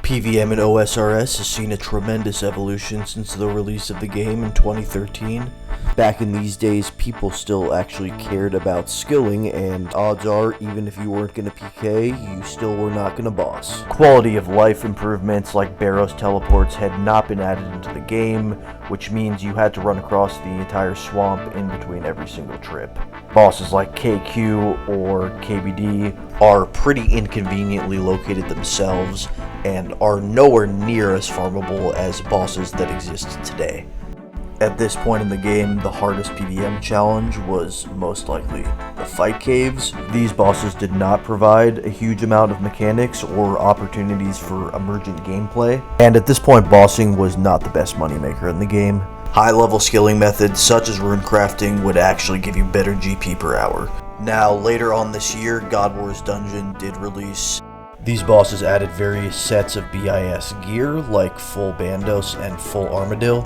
PVM and OSRS has seen a tremendous evolution since the release of the game in 2013. Back in these days, people still actually cared about skilling, and odds are, even if you weren't going to PK, you still were not going to boss. Quality of life improvements like Barrows teleports had not been added into the game, which means you had to run across the entire swamp in between every single trip. Bosses like KQ or KBD are pretty inconveniently located themselves, and are nowhere near as farmable as bosses that exist today. At this point in the game, the hardest PVM challenge was most likely the fight caves. These bosses did not provide a huge amount of mechanics or opportunities for emergent gameplay, and at this point bossing was not the best moneymaker in the game. High-level skilling methods such as rune crafting would actually give you better GP per hour. Now, later on this year, God Wars Dungeon did release. These bosses added various sets of BIS gear, like full Bandos and full Armadillo.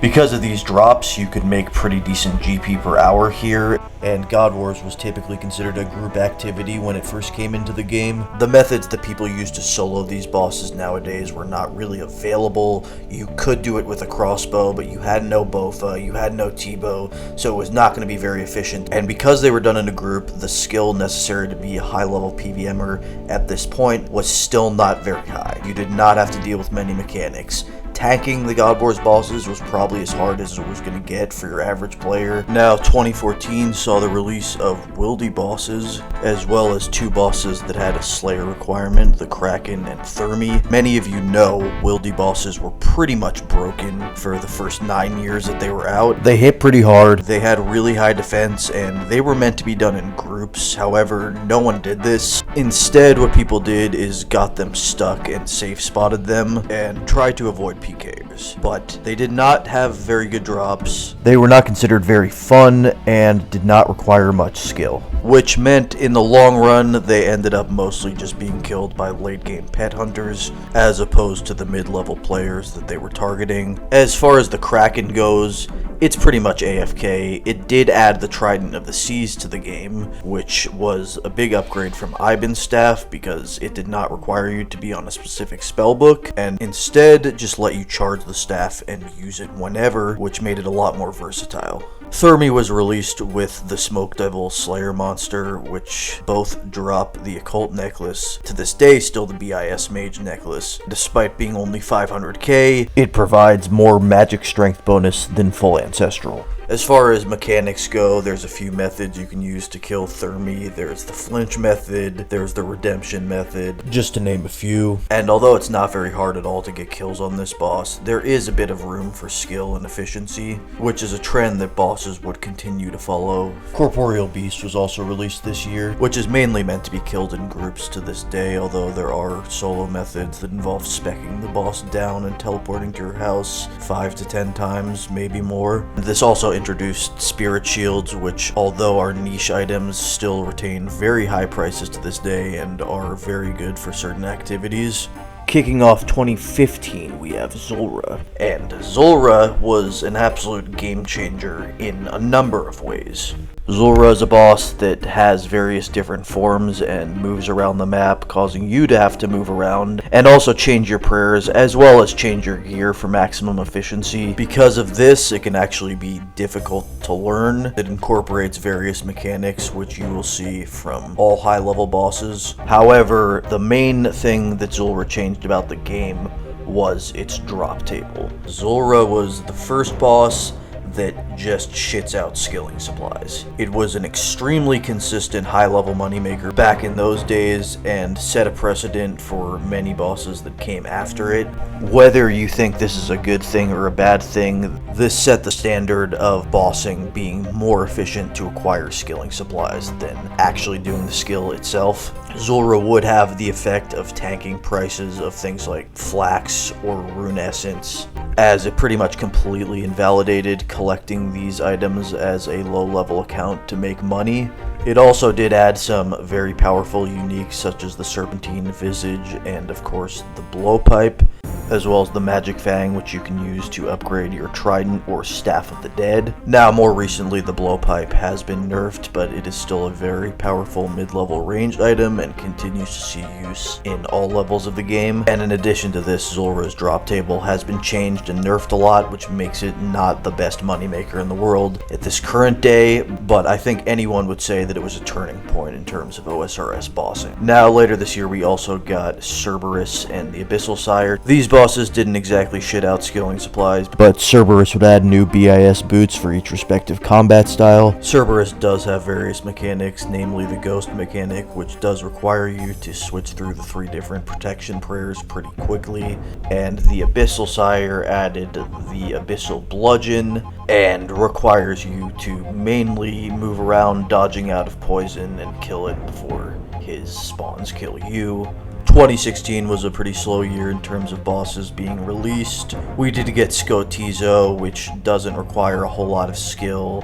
Because of these drops, you could make pretty decent GP per hour here, and God Wars was typically considered a group activity when it first came into the game. The methods that people used to solo these bosses nowadays were not really available. You could do it with a crossbow, but you had no Bofa, you had no T-bow, so it was not going to be very efficient. And because they were done in a group, the skill necessary to be a high-level PVMer at this point was still not very high. You did not have to deal with many mechanics. Tanking the God Wars bosses was probably as hard as it was going to get for your average player. Now, 2014 saw the release of Wildy bosses, as well as two bosses that had a Slayer requirement, the Kraken and Thermi. Many of you know Wildy bosses were pretty much broken for the first 9 years that they were out. They hit pretty hard, they had really high defense, and they were meant to be done in groups. However, no one did this. Instead, what people did is got them stuck and safe spotted them and tried to avoid PKers, but they did not have very good drops. They were not considered very fun and did not require much skill, which meant in the long run they ended up mostly just being killed by late game pet hunters as opposed to the mid-level players that they were targeting. As far as the Kraken goes, it's pretty much AFK. It did add the Trident of the Seas to the game, which was a big upgrade from Iban's staff because it did not require you to be on a specific spellbook, and instead just let you charge the staff and use it whenever, which made it a lot more versatile. Thermi was released with the Smoke Devil Slayer monster, which both drop the Occult necklace. To this day, still the BIS Mage necklace. Despite being only 500k, it provides more magic strength bonus than full Ancestral. As far as mechanics go, there's a few methods you can use to kill Thermi. There's the flinch method, there's the redemption method, just to name a few. And although it's not very hard at all to get kills on this boss, there is a bit of room for skill and efficiency, which is a trend that bosses would continue to follow. Corporeal Beast was also released this year, which is mainly meant to be killed in groups to this day, although there are solo methods that involve speccing the boss down and teleporting to your house 5 to 10 times, maybe more. This also introduced spirit shields, which, although are niche items, still retain very high prices to this day and are very good for certain activities. Kicking off 2015, we have Zulrah, and Zulrah was an absolute game changer in a number of ways. Zulrah is a boss that has various different forms and moves around the map, causing you to have to move around and also change your prayers as well as change your gear for maximum efficiency. Because of this, it can actually be difficult to learn. It incorporates various mechanics which you will see from all high-level bosses. However, the main thing that Zulrah changed about the game was its drop table. Zulrah was the first boss that just shits out skilling supplies. It was an extremely consistent high-level moneymaker back in those days and set a precedent for many bosses that came after it. Whether you think this is a good thing or a bad thing, this set the standard of bossing being more efficient to acquire skilling supplies than actually doing the skill itself. Zulrah would have the effect of tanking prices of things like flax or rune essence, as it pretty much completely invalidated collecting these items as a low-level account to make money. It also did add some very powerful uniques such as the Serpentine Visage and of course the Blowpipe. as well as the Magic Fang, which you can use to upgrade your Trident or Staff of the Dead. Now, more recently, the Blowpipe has been nerfed, but it is still a very powerful mid-level ranged item and continues to see use in all levels of the game. And in addition to this, Zulrah's drop table has been changed and nerfed a lot, which makes it not the best moneymaker in the world at this current day, but I think anyone would say that it was a turning point in terms of OSRS bossing. Now, later this year, we also got Cerberus and the Abyssal Sire. These bosses didn't exactly shit out skilling supplies, but Cerberus would add new BIS boots for each respective combat style. Cerberus does have various mechanics, namely the Ghost mechanic, which does require you to switch through the 3 different protection prayers pretty quickly, and the Abyssal Sire added the Abyssal Bludgeon, and requires you to mainly move around dodging out of poison and kill it before his spawns kill you. 2016 was a pretty slow year in terms of bosses being released. We did get Skotizo, which doesn't require a whole lot of skill.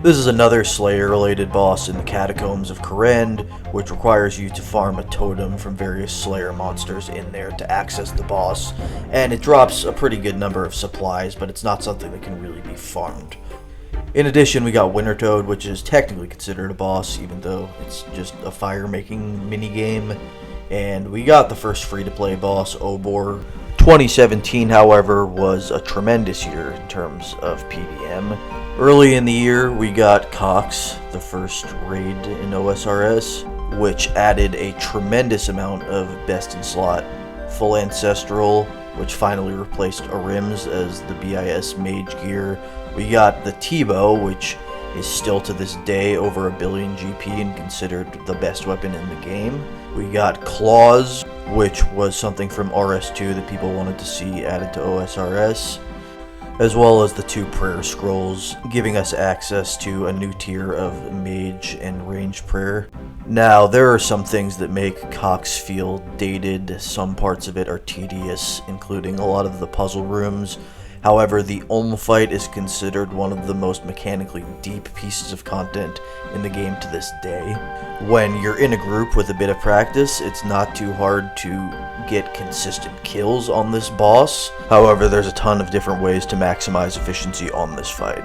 This is another Slayer-related boss in the Catacombs of Korend, which requires you to farm a totem from various Slayer monsters in there to access the boss, and it drops a pretty good number of supplies, but it's not something that can really be farmed. In addition, we got Wintertoad, which is technically considered a boss, even though it's just a fire-making minigame. And we got the first free-to-play boss, Obor. 2017, however, was a tremendous year in terms of PVM. Early in the year, we got Cox, the first raid in OSRS, which added a tremendous amount of best-in-slot full Ancestral, which finally replaced Arims as the BIS mage gear. We got the T-Bow, which is still to this day over 1 billion GP and considered the best weapon in the game. We got Claws, which was something from RS2 that people wanted to see added to OSRS, as well as the 2 prayer scrolls, giving us access to a new tier of mage and ranged prayer. Now, there are some things that make Cox feel dated. Some parts of it are tedious, including a lot of the puzzle rooms. However, the Ulm fight is considered one of the most mechanically deep pieces of content in the game to this day. When you're in a group with a bit of practice, it's not too hard to get consistent kills on this boss. However, there's a ton of different ways to maximize efficiency on this fight.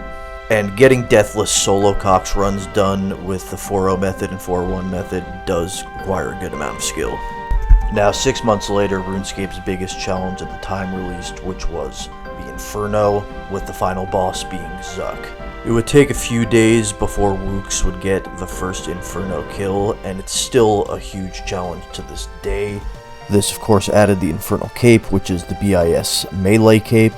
And getting deathless solo Cox runs done with the 4-0 method and 4-1 method does require a good amount of skill. Now, 6 months later, RuneScape's biggest challenge at the time released, which was the Inferno, with the final boss being Zuck. It would take a few days before Wooks would get the first Inferno kill, and it's still a huge challenge to this day. This, of course, added the Infernal Cape, which is the BIS melee cape.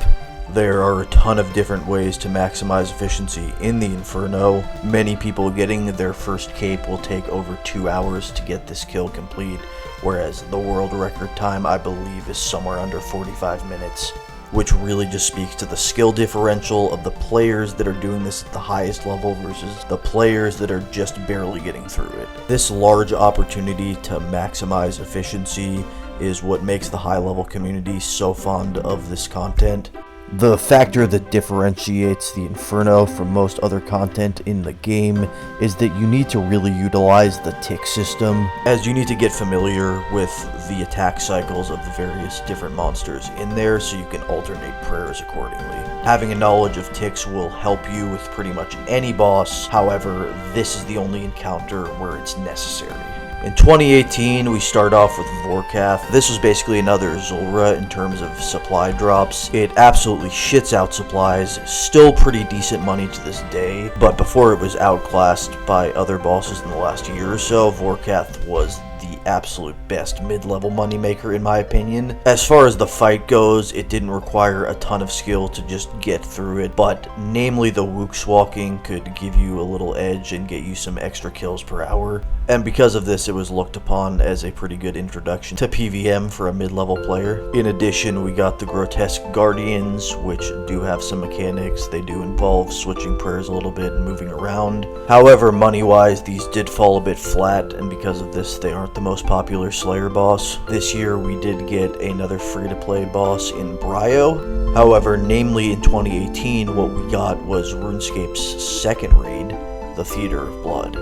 There are a ton of different ways to maximize efficiency in the Inferno. Many people getting their first cape will take over 2 hours to get this kill complete, whereas the world record time, I believe, is somewhere under 45 minutes, which really just speaks to the skill differential of the players that are doing this at the highest level versus the players that are just barely getting through it. This large opportunity to maximize efficiency is what makes the high-level community so fond of this content. The factor that differentiates the Inferno from most other content in the game is that you need to really utilize the tick system, as you need to get familiar with the attack cycles of the various different monsters in there so you can alternate prayers accordingly. Having a knowledge of ticks will help you with pretty much any boss, however, this is the only encounter where it's necessary. In 2018, we start off with Vorkath. This was basically another Zulrah in terms of supply drops. It absolutely shits out supplies, still pretty decent money to this day, but before it was outclassed by other bosses in the last year or so, Vorkath was the absolute best mid-level moneymaker in my opinion. As far as the fight goes, it didn't require a ton of skill to just get through it, but namely the Wooks walking could give you a little edge and get you some extra kills per hour. And because of this, it was looked upon as a pretty good introduction to PVM for a mid-level player. In addition, we got the Grotesque Guardians, which do have some mechanics. They do involve switching prayers a little bit and moving around. However, money-wise, these did fall a bit flat, and because of this, they aren't the most popular Slayer boss. This year, we did get another free-to-play boss in Bryo. However, namely in 2018, what we got was RuneScape's second raid, the Theater of Blood.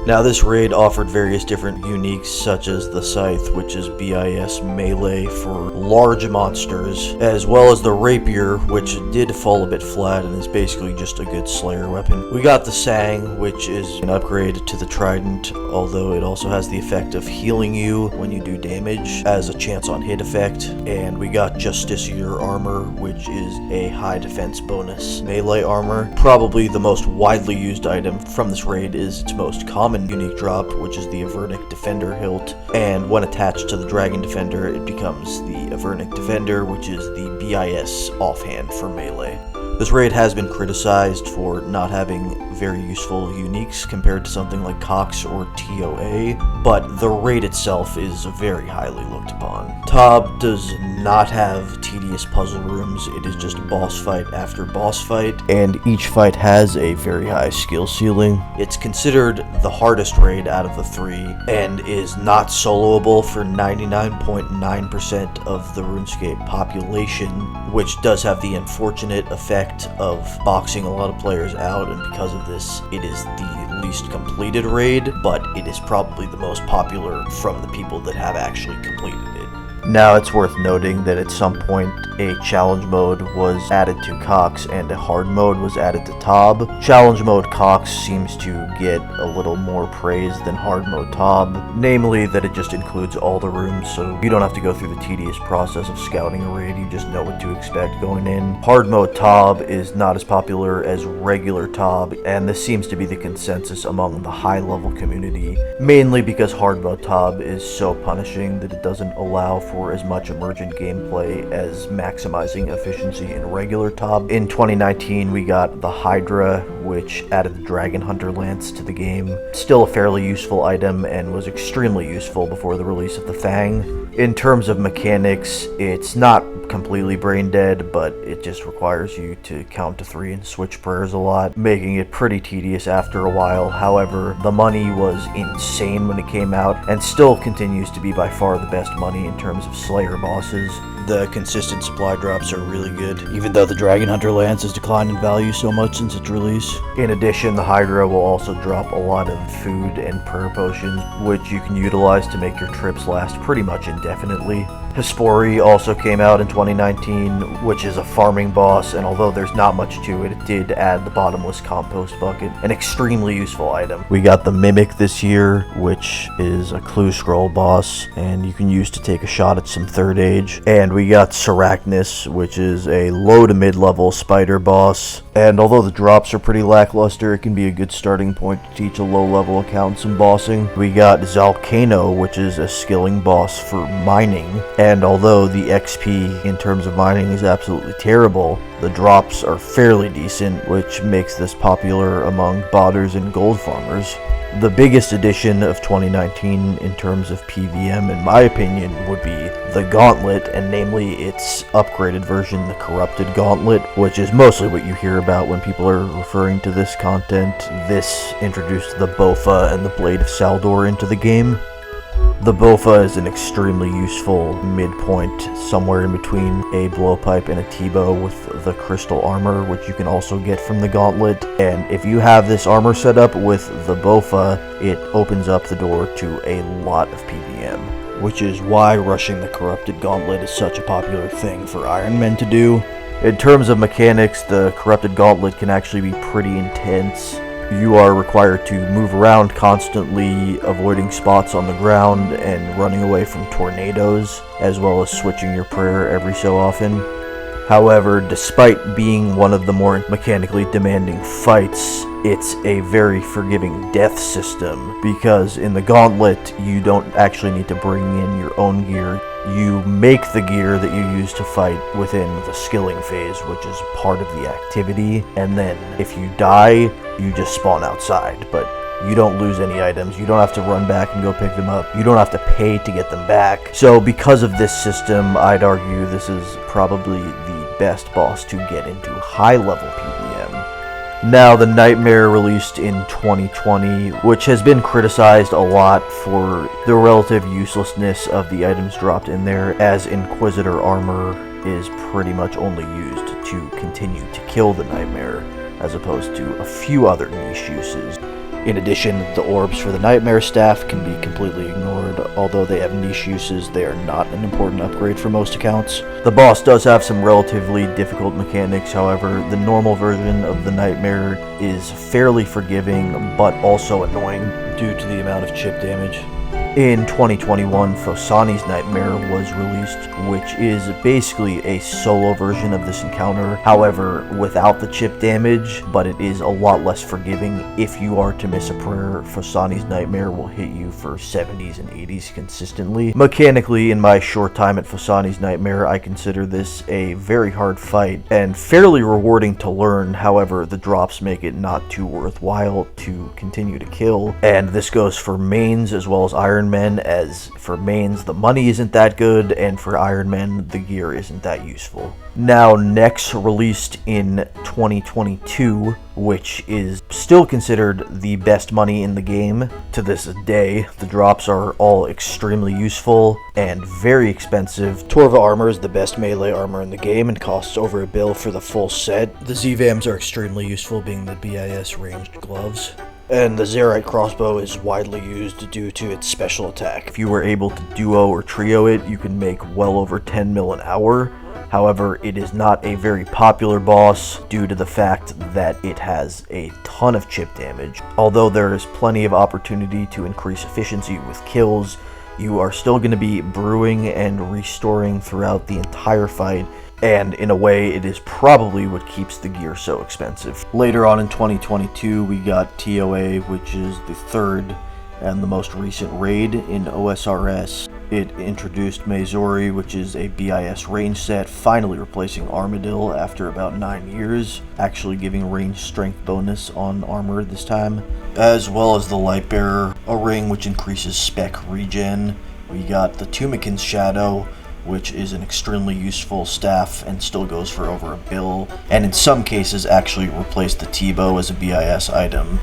Now this raid offered various different uniques such as the Scythe, which is BIS melee for large monsters, as well as the Rapier, which did fall a bit flat and is basically just a good Slayer weapon. We got the Sang, which is an upgrade to the Trident, although it also has the effect of healing you when you do damage as a chance on hit effect. And we got Justiciar armor, which is a high defense bonus melee armor. Probably the most widely used item from this raid is its most common unique drop, which is the Avernic Defender hilt, and when attached to the Dragon Defender it becomes the Avernic Defender, which is the BIS offhand for melee. This raid has been criticized for not having very useful uniques compared to something like Cox or TOA, but the raid itself is very highly looked upon. Tob does not have tedious puzzle rooms, it is just boss fight after boss fight, and each fight has a very high skill ceiling. It's considered the hardest raid out of the three, and is not soloable for 99.9% of the RuneScape population, which does have the unfortunate effect of boxing a lot of players out, and because of this, it is the least completed raid, but it is probably the most popular from the people that have actually completed it. Now it's worth noting that at some point a challenge mode was added to Cox and a hard mode was added to Tob. Challenge mode Cox seems to get a little more praise than hard mode Tob, namely that it just includes all the rooms, so you don't have to go through the tedious process of scouting a raid, you just know what to expect going in. Hard mode Tob is not as popular as regular Tob, and this seems to be the consensus among the high level community, mainly because hard mode Tob is so punishing that it doesn't allow for as much emergent gameplay as maximizing efficiency in regular Tob. In 2019 we got the Hydra, which added the Dragon Hunter Lance to the game. Still a fairly useful item and was extremely useful before the release of the Fang. In terms of mechanics, it's not completely brain dead, but it just requires you to count to 3 and switch prayers a lot, making it pretty tedious after a while. However, the money was insane when it came out, and still continues to be by far the best money in terms of Slayer bosses. The consistent supply drops are really good, even though the Dragon Hunter Lance has declined in value so much since its release. In addition, the Hydra will also drop a lot of food and prayer potions, which you can utilize to make your trips last pretty much indefinitely. Hespori also came out in 2019, which is a farming boss, and although there's not much to it, it did add the bottomless compost bucket, an extremely useful item. We got the Mimic this year, which is a clue scroll boss, and you can use to take a shot at some third age. And we got Seracnus, which is a low to mid-level spider boss, and although the drops are pretty lackluster, it can be a good starting point to teach a low-level account some bossing. We got Zalcano, which is a skilling boss for mining, and although the XP in terms of mining is absolutely terrible, the drops are fairly decent, which makes this popular among botters and gold farmers. The biggest addition of 2019 in terms of PVM, in my opinion, would be the Gauntlet, and namely its upgraded version, the Corrupted Gauntlet, which is mostly what you hear about when people are referring to this content. This introduced the Bofa and the Blade of Saldor into the game. The Bofa is an extremely useful midpoint, somewhere in between a blowpipe and a T-bow with the crystal armor, which you can also get from the Gauntlet. And if you have this armor set up with the Bofa, it opens up the door to a lot of PVM, which is why rushing the Corrupted Gauntlet is such a popular thing for Iron Men to do. In terms of mechanics, the Corrupted Gauntlet can actually be pretty intense. You are required to move around constantly, avoiding spots on the ground and running away from tornadoes, as well as switching your prayer every so often. However, despite being one of the more mechanically demanding fights, it's a very forgiving death system, because in the Gauntlet, you don't actually need to bring in your own gear. You make the gear that you use to fight within the skilling phase, which is part of the activity, and then if you die, you just spawn outside, but you don't lose any items, you don't have to run back and go pick them up, you don't have to pay to get them back. So because of this system, I'd argue this is probably the best boss to get into high-level PVM. Now, the Nightmare released in 2020, which has been criticized a lot for the relative uselessness of the items dropped in there, as Inquisitor armor is pretty much only used to continue to kill the Nightmare, as opposed to a few other niche uses. In addition, the orbs for the Nightmare Staff can be completely ignored. Although they have niche uses, they are not an important upgrade for most accounts. The boss does have some relatively difficult mechanics, however, the normal version of the Nightmare is fairly forgiving, but also annoying due to the amount of chip damage. In 2021, Phosani's Nightmare was released, which is basically a solo version of this encounter, however, without the chip damage, but it is a lot less forgiving. If you are to miss a prayer, Phosani's Nightmare will hit you for 70s and 80s consistently. Mechanically, in my short time at Phosani's Nightmare, I consider this a very hard fight and fairly rewarding to learn, however, the drops make it not too worthwhile to continue to kill, and this goes for mains as well as Iron Men, as for mains the money isn't that good, and for Iron Men the gear isn't that useful. Now, Nex released in 2022, which is still considered the best money in the game to this day. The drops are all extremely useful and very expensive. Torva armor is the best melee armor in the game and costs over $1 bill for the full set. The ZVAMs are extremely useful, being the BIS ranged gloves. And the Xeric crossbow is widely used due to its special attack. If you were able to duo or trio it, you can make well over 10 mil an hour. However, it is not a very popular boss due to the fact that it has a ton of chip damage. Although there is plenty of opportunity to increase efficiency with kills, you are still going to be brewing and restoring throughout the entire fight, and in a way it is probably what keeps the gear so expensive. Later on in 2022 we got TOA, which is the third and the most recent raid in OSRS. It introduced Maizori, which is a BIS range set, finally replacing Armadillo after about 9 years, actually giving range strength bonus on armor this time, as well as the Lightbearer, a ring which increases spec regen. We got the Tumikin's Shadow, which is an extremely useful staff and still goes for over $1 bill, and in some cases actually replaced the T-bow as a BIS item,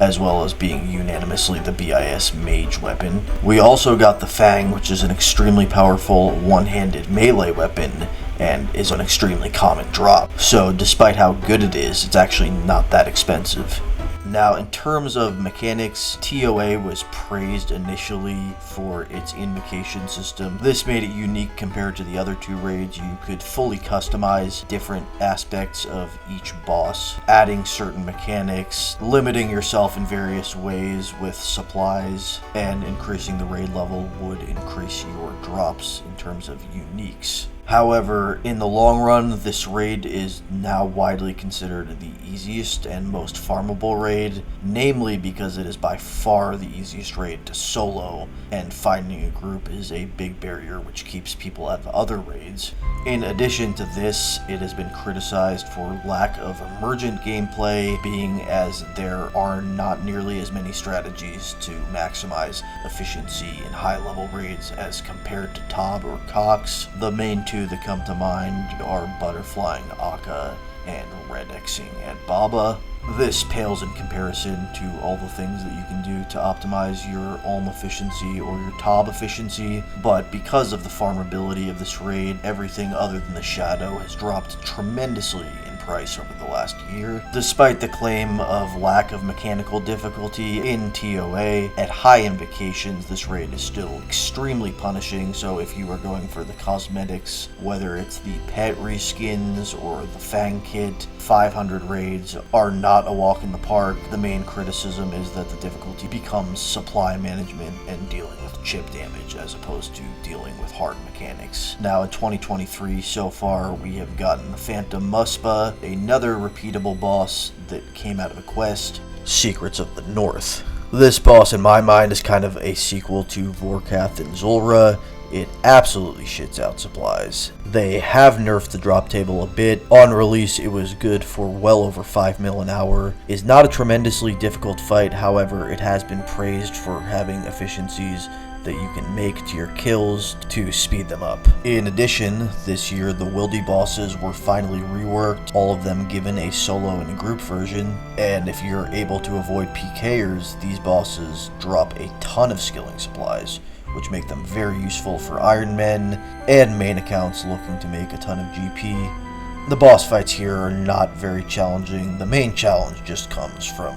as well as being unanimously the BIS mage weapon. We also got the Fang, which is an extremely powerful one-handed melee weapon and is an extremely common drop. So despite how good it is, it's actually not that expensive. Now, in terms of mechanics, TOA was praised initially for its invocation system. This made it unique compared to the other two raids. You could fully customize different aspects of each boss, adding certain mechanics, limiting yourself in various ways with supplies, and increasing the raid level would increase your drops in terms of uniques. However, in the long run, this raid is now widely considered the easiest and most farmable raid, namely because it is by far the easiest raid to solo, and finding a group is a big barrier which keeps people out of other raids. In addition to this, it has been criticized for lack of emergent gameplay, being as there are not nearly as many strategies to maximize efficiency in high-level raids as compared to Tob or Cox. The main two that come to mind are Butterflying Akka and Red Xing at Baba. This pales in comparison to all the things that you can do to optimize your Ulm efficiency or your Tob efficiency, but because of the farmability of this raid, everything other than the Shadow has dropped tremendously in price over the last year. Despite the claim of lack of mechanical difficulty in TOA, at high invocations this raid is still extremely punishing, so if you are going for the cosmetics, whether it's the pet reskins or the Fang kit, 500 raids are not a walk in the park. The main criticism is that the difficulty becomes supply management and dealing with chip damage as opposed to dealing with hard mechanics. Now in 2023 so far we have gotten the Phantom Muspa, another repeatable boss that came out of a quest, Secrets of the North. This boss in my mind is kind of a sequel to Vorkath and Zulrah. It absolutely shits out supplies. They have nerfed the drop table a bit. On release, it was good for well over 5 mil an hour. It's not a tremendously difficult fight, however, it has been praised for having efficiencies that you can make to your kills to speed them up. In addition, this year the Wildy bosses were finally reworked, all of them given a solo and group version, and if you're able to avoid PKers, these bosses drop a ton of skilling supplies, which make them very useful for Iron Men and main accounts looking to make a ton of GP. The boss fights here are not very challenging. The main challenge just comes from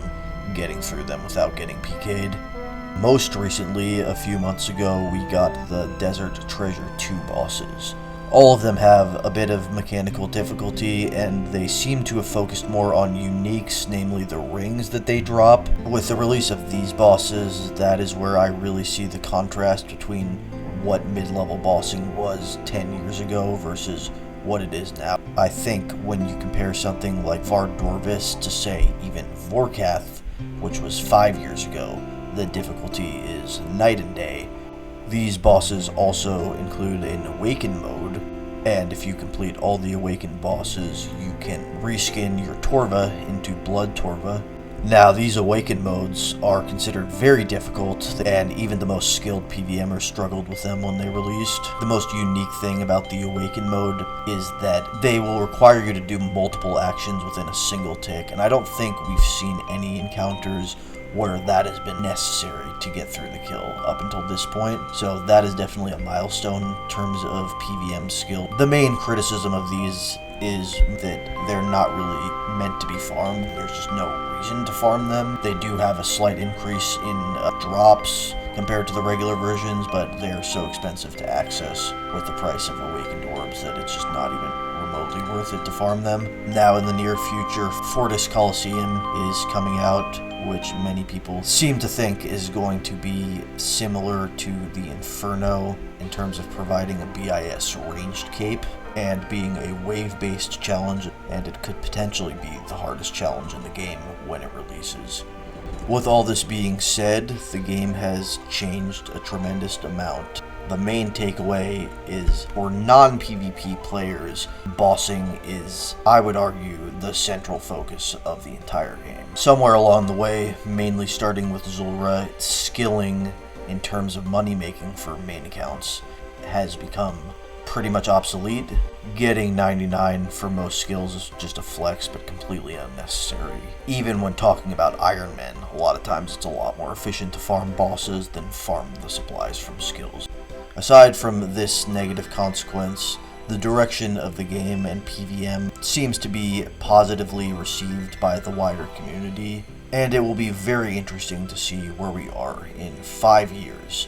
getting through them without getting PK'd. Most recently, a few months ago, we got the Desert Treasure 2 bosses. All of them have a bit of mechanical difficulty, and they seem to have focused more on uniques, namely the rings that they drop. With the release of these bosses, that is where I really see the contrast between what mid-level bossing was 10 years ago versus what it is now. I think when you compare something like Vardorvis to, say, even Vorkath, which was 5 years ago, the difficulty is night and day. These bosses also include an Awaken mode, and if you complete all the Awakened bosses, you can reskin your Torva into Blood Torva. Now, these Awakened modes are considered very difficult, and even the most skilled PVMers struggled with them when they released. The most unique thing about the Awakened mode is that they will require you to do multiple actions within a single tick, and I don't think we've seen any encounters where that has been necessary to get through the kill up until this point. So that is definitely a milestone in terms of PVM skill. The main criticism of these is that they're not really meant to be farmed. There's just no reason to farm them. They do have a slight increase in drops compared to the regular versions, but they're so expensive to access with the price of Awakened Orbs that it's just not even remotely worth it to farm them. Now in the near future, Fortis Coliseum is coming out, which many people seem to think is going to be similar to the Inferno in terms of providing a BIS ranged cape and being a wave-based challenge, and it could potentially be the hardest challenge in the game when it releases. With all this being said, the game has changed a tremendous amount. The main takeaway is, for non-PvP players, bossing is, I would argue, the central focus of the entire game. Somewhere along the way, mainly starting with Zulrah, skilling in terms of money making for main accounts has become pretty much obsolete. Getting 99 for most skills is just a flex, but completely unnecessary. Even when talking about Iron Men, a lot of times it's a lot more efficient to farm bosses than farm the supplies from skills. Aside from this negative consequence, the direction of the game and PVM seems to be positively received by the wider community, and it will be very interesting to see where we are in 5 years